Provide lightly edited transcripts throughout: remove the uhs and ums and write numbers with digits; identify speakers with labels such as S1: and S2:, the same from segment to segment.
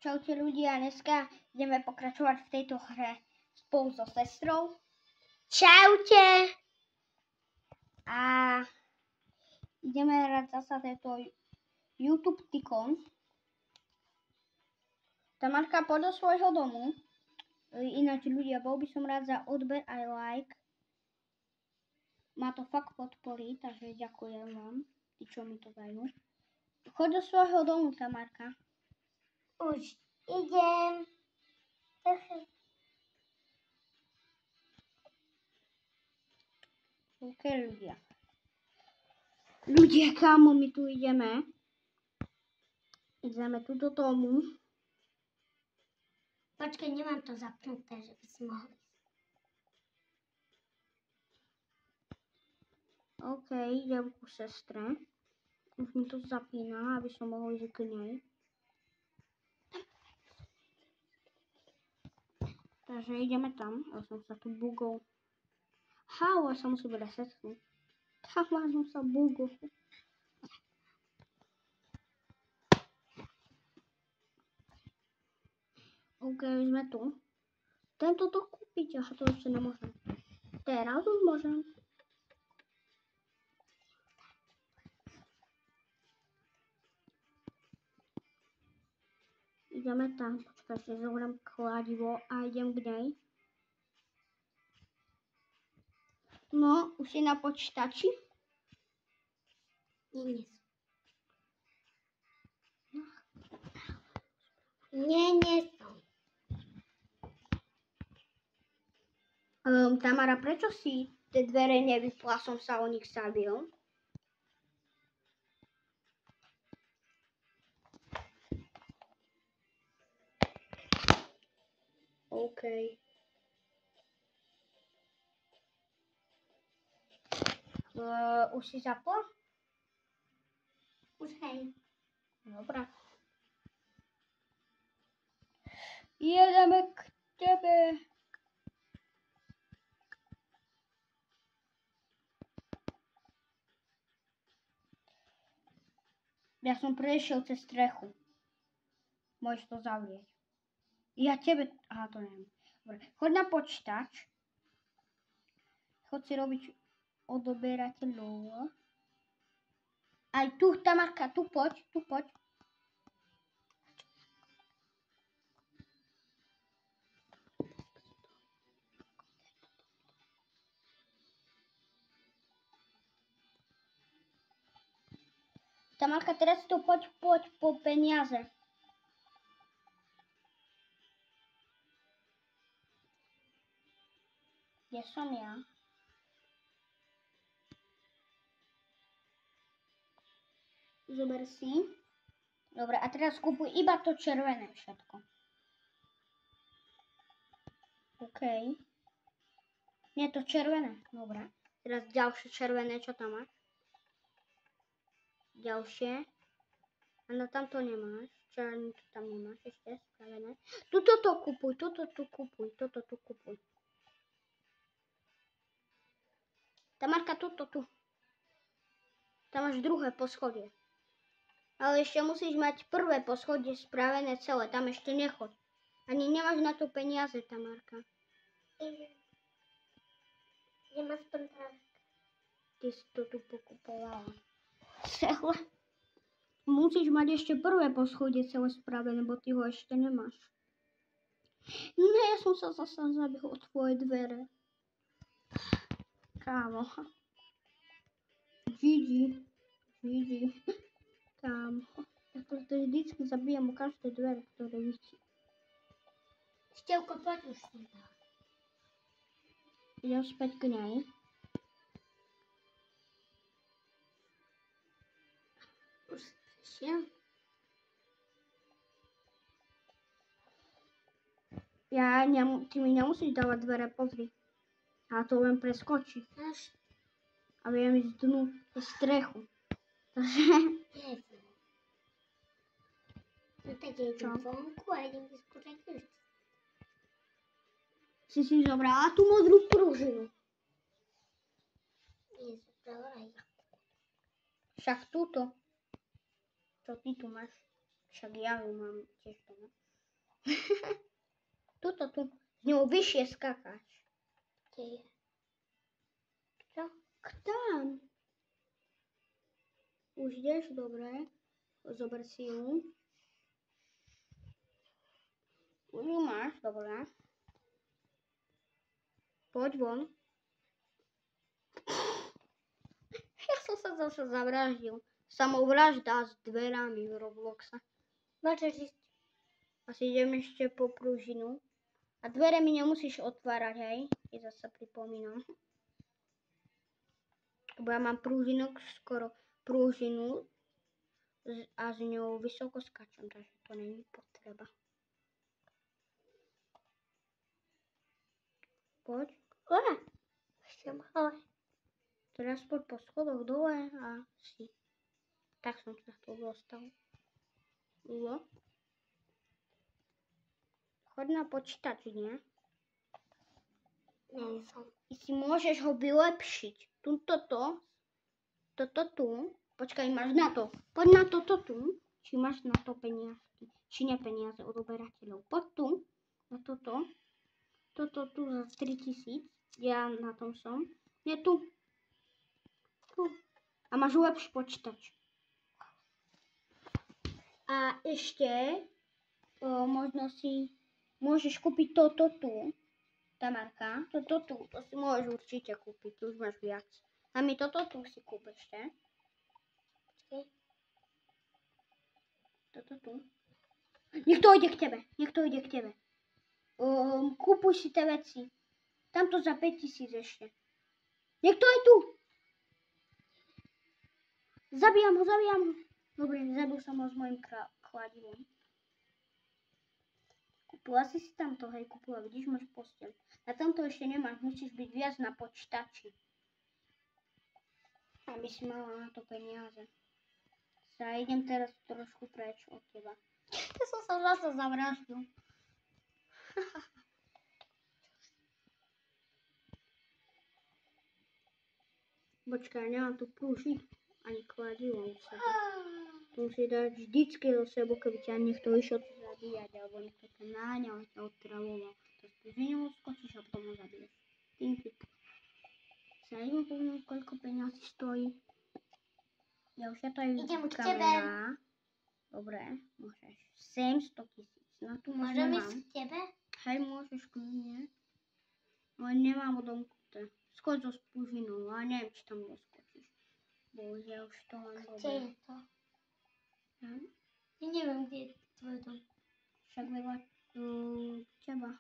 S1: Čaute ľudia, dneska ideme pokračovať v tejto hre spolu so sestrou.
S2: Čaute!
S1: A ideme hrať zasa tento YouTube Tycoon. Tamarka, poď do svojho domu. Ináč ľudia, bol by som rád za odber aj like. Ma to fakt podporí, takže ďakujem vám, tí čo mi to dajú. Choď do svojho domu, Tamarka.
S2: Už idem.
S1: OK, ľudia. Ľudia, kámo, my tu ideme. Ideme tu do domu.
S2: Počkej, nemám to zapnuté, že by si mohli.
S1: OK, idem ku sestre. Už mi to zapína, aby som mohol ísť k nej. Takže ideme tam. Ja som sa tu bugol. Ja sa musím resetnúť. Ja som sa bugol. OK, sme tu. Tento to kúpiť, aha, to ešte nemôžem. Teraz už môžem. Ideme tam, počkajte, zoberiem kladivo a idem k nej. No, už si na počítači?
S2: Nie som.
S1: Tamara, prečo si tie dvere nevypla? Som sa o nich zabil. OK. Už si zapla?
S2: Už hej.
S1: Dobre. Jedeme k tebe. Ja som prešiel cez strechu. Môžeš to zavrieť. Ja tebe... Aha, to neviem. Dobre. Choď na počítač. Choď si robiť odoberateľov. Aj tu, Tamarka, tu poď, tu poď. Tamarka, teraz tu poď po peniaze. Kde som ja? Zober si. Dobre, a teraz kúpuj iba to červené všetko. OK. Nie, to červené. Dobre. Teraz ďalšie červené, čo tam máš? Ďalšie. Áno, tam to nemáš. Červené to tam nemáš ešte spravené. Toto to kupuj, toto tu kupuj, toto tu kupuj. Tamarka, toto tu. Tam máš druhé poschodie. Ale ešte musíš mať prvé poschodie spravené celé. Tam ešte nechoď. Ani nemáš na to peniaze, Tamarka.
S2: Idem aspoň tak.
S1: Ty si to tu pokupovala. Celé. Musíš mať ešte prvé poschodie celé spravené, bo ty ho ešte nemáš. Ne, ja som sa zasa zabil od tvoje dvere. Kámo. GG. Kámo. Ja to vždycky zabijam o každé dvere, ktoré vidí.
S2: Števko, poď už si dal.
S1: Idem späť k nej.
S2: Už si prišiel?
S1: Ty mi nemusíš dávať dvere, pozri. A to len preskočí.
S2: Až.
S1: A viem ísť dnu do strechu. Takže...
S2: No tak ja idem vonku a idem vyskúšať ešte.
S1: Si zobrala tú modrú pružinu.
S2: Nie, zobrala aj ja.
S1: Však túto. Čo ty tu máš? Však ja ju mám tiež tu. Tuto tu. Z ňou vyššie skákaš.
S2: Kde je?
S1: Čo? Tam. Už ideš, dobre. Zober si ju. Už ju máš, dobre. Poď von. Ja som sa zase zavraždil. Samovražda s dverami v Robloxe.
S2: Môžeš ísť.
S1: Asi idem ešte po prúžinu. A dvere mi nemusíš otvárať, hej? Ti zase pripomínam. Lebo ja mám prúžinok, skoro prúžinu a s ňou vysoko skačem, takže to není potreba. Poď.
S2: Ešte malé.
S1: Teraz poď po schodoch dole a si. Tak som sa tu dostal. Ulo. Choď na počítač, nie?
S2: Nie som.
S1: I si môžeš ho vylepšiť. Toto tu. Počkaj, máš na to. Poď na toto tu. Či máš na to peniazky. Či ne peniaze od odberateľov. Poď tu. Na toto. Toto tu za 3000. Ja na tom som. Nie tu. Tu. A máš lepší počítač. A ešte možno si môžeš kúpiť toto tu. Tamarka, toto tu, to si môžeš určite kúpiť, tu už máš viac. A my toto tu si kúp ešte. Počkej. Toto tu. Niekto ide k tebe. Kúpuj si tie veci. Tamto za 5000 ešte. Niekto je tu. Zabijam ho. Dobre, zabil som ho s mojim kladivom. Kúpila si tamto, hej, kúpila, vidíš, máš posteľ. Na tomto ešte nemáš, musíš byť viac na počítači. Aby si mala na to peniaze. Ja idem teraz trošku preč od teba. Ja som sa zase zavraždil. Počkaj, nemám tu prúžiť ani kladivo u sebe. Tu musí dať vždycky do sebou, keby ťa niekto išiel zabíjať, alebo niekto ťa náňal, ťa otravoval. To z prúžinou skočíš a potom ho zabiješ. Tým. Sa idem povedať, koľko peniazí stojí. Ja už ja to aj
S2: idem k
S1: kamera. Dobre, môžeš. 700 000. No tu
S2: môžem ísť k tebe?
S1: Hej, môžeš kľudne. Ale nemám odomknuté. Skoč so sprúžinou, ale neviem, či tam doskočíš. Bohužiaľ už to len dobre.
S2: Kde je to? Ja neviem, kde je tvoj dom.
S1: Však vedľa teba.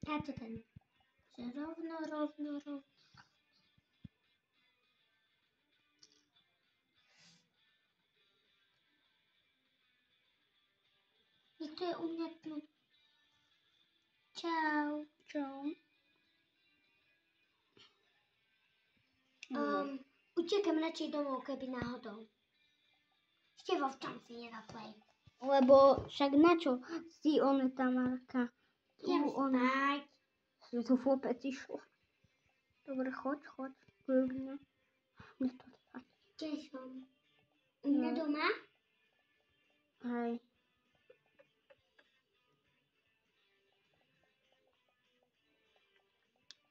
S2: A to ten. Že rovno. To je u mňa tu. Čau. Utekam radšej domov, keby náhodou. Ešte vo tom si nezaplej.
S1: Lebo však na čo si Tamarka?
S2: Idem spať.
S1: Že tu vôbec išlo. Dobre, choď. Kľudne. Mne to spať.
S2: Kde som? U mňa doma?
S1: Hej.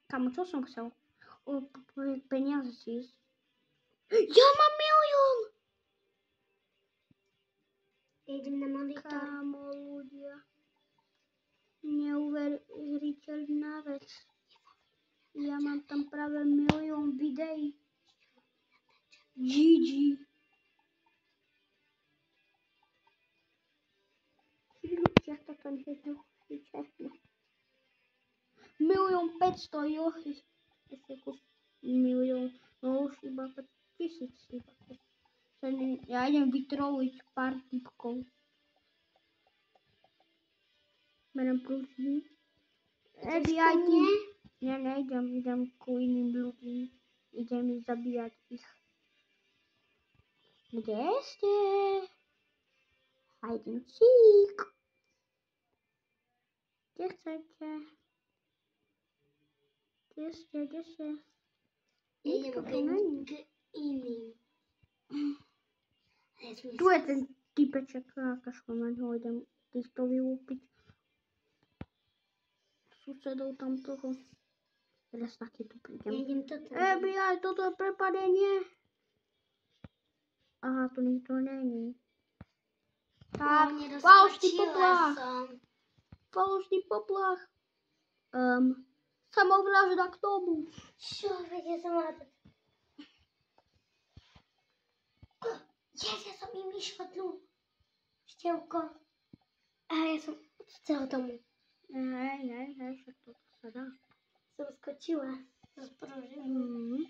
S1: Kamo, čo som chcel? Peniaze si ísť. Ja mám 1 000 000!
S2: Idem na monitor.
S1: Kámo, ľudia. Neuveriteľná vec. Ja mám tam práve 1 000 000 videí. GG. Ja to tam jedno vyčerpne. 1 500 000, johy. Ešte kus 1 000 000, no už iba 1000 iba. Ja idem vytroliť pár typkov. Berem prúžky. Nebíjaj ty. Ja nejdem, idem ku iným ľuďom. Idem zabíjať ich. Kde ste? Hide and seek. Kde chcete? Kde ste?
S2: Idem k iným.
S1: Tu je ten Typeček, kašlem na ňo, idem týchto vylúpiť. Susedov tam toho. Teraz taký tu prídem.
S2: Idem toto.
S1: FBI, toto je prepadenie. Aha, tu nikto není. Tak, falošný poplach. Falošný poplach. Samovražda k tomu.
S2: Čo, veď ja som mala to. Ja som im vyšhodnul. Števko. A ja som od celého domu.
S1: Hej, však to sa dá.
S2: Som skočila. Z pružinu.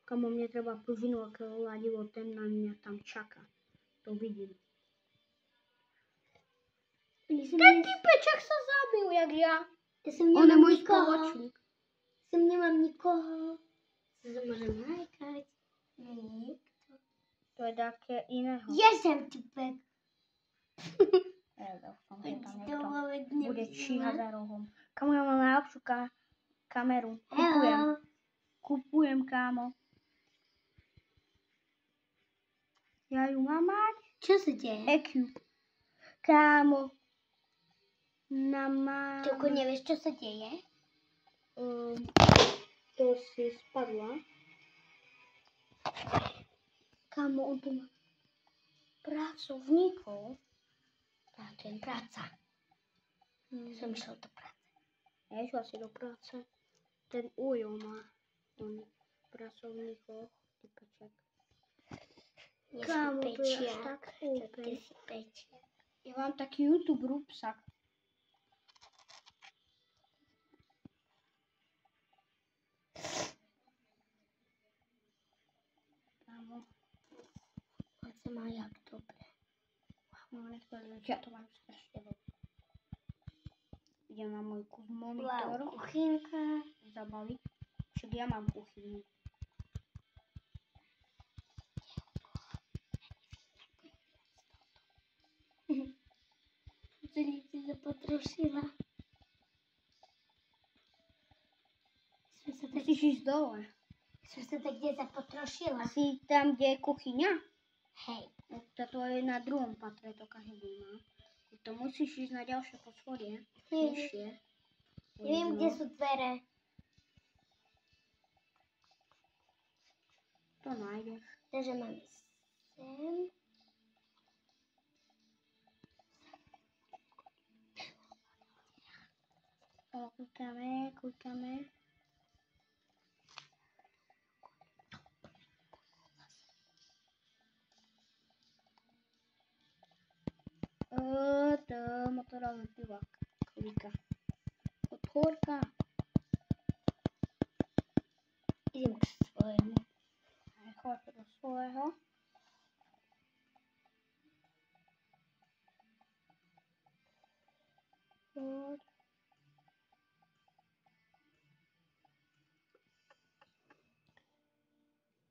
S1: Kamo, mne treba pružinu, aké ladivo, ten na mňa tam čaká. To vidím. Ten typeček sa zabil, jak ja.
S2: Ja som
S1: On je
S2: nemám
S1: môj
S2: nikoho.
S1: spoločník.
S2: Som nemám nikoho. Sa môžem hajkať. Nikto.
S1: To je také iného.
S2: Ja som typek.
S1: Ja dúfam, že tam
S2: Veď
S1: niekto
S2: dovolať
S1: bude
S2: nebudem.
S1: číhať za rohom. Kamo, ja mám najlepšiu kameru.
S2: Hello.
S1: Kupujem, kámo. Ja ju mám mať?
S2: Čo sa deje?
S1: EQ. Kámo. Mám...
S2: Čoko, nevieš, čo sa deje?
S1: To si spadla. Kámo, on tu má pracovníkov.
S2: A to je práca. Som išiel do práce.
S1: Ja išla si do práce. Ten Ujo má pracovníkov. Typeček. Kámo, to je až tak úplne.
S2: Ty si pečia.
S1: Ja mám taký YouTube rúbsak. Kámo.
S2: On sa má jak dobre.
S1: No, niektoré ľudia to majú strašne dobre. Idem na môj monitor.
S2: Wow, kuchynka.
S1: Zabaviť. Však ja mám kuchyňu.
S2: Celý si sa potrošila.
S1: Musíš ísť dole.
S2: Som sa tak kde zapotrošila.
S1: Asi tam, kde je kuchyňa.
S2: Hej.
S1: No, to je na druhom patre, to každý má. To musíš ísť na ďalšie poschodie. Vyššie.
S2: Neviem, kde sú dvere.
S1: To nájdeš.
S2: Takže máme sem.
S1: Kúkame. To motorový pivák. Kolíka. Otvorka.
S2: Idem k svojemu.
S1: Choď do svojho. Choď.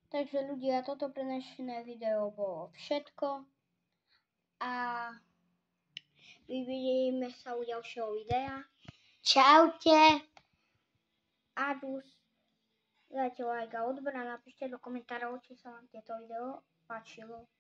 S1: Takže ľudia, toto pre dnešné video bolo všetko. A vidíme sa u ďalšieho videa.
S2: Čaute.
S1: Adus. Dajte like a odber a napíšte do komentárov, či sa vám tieto video páčilo.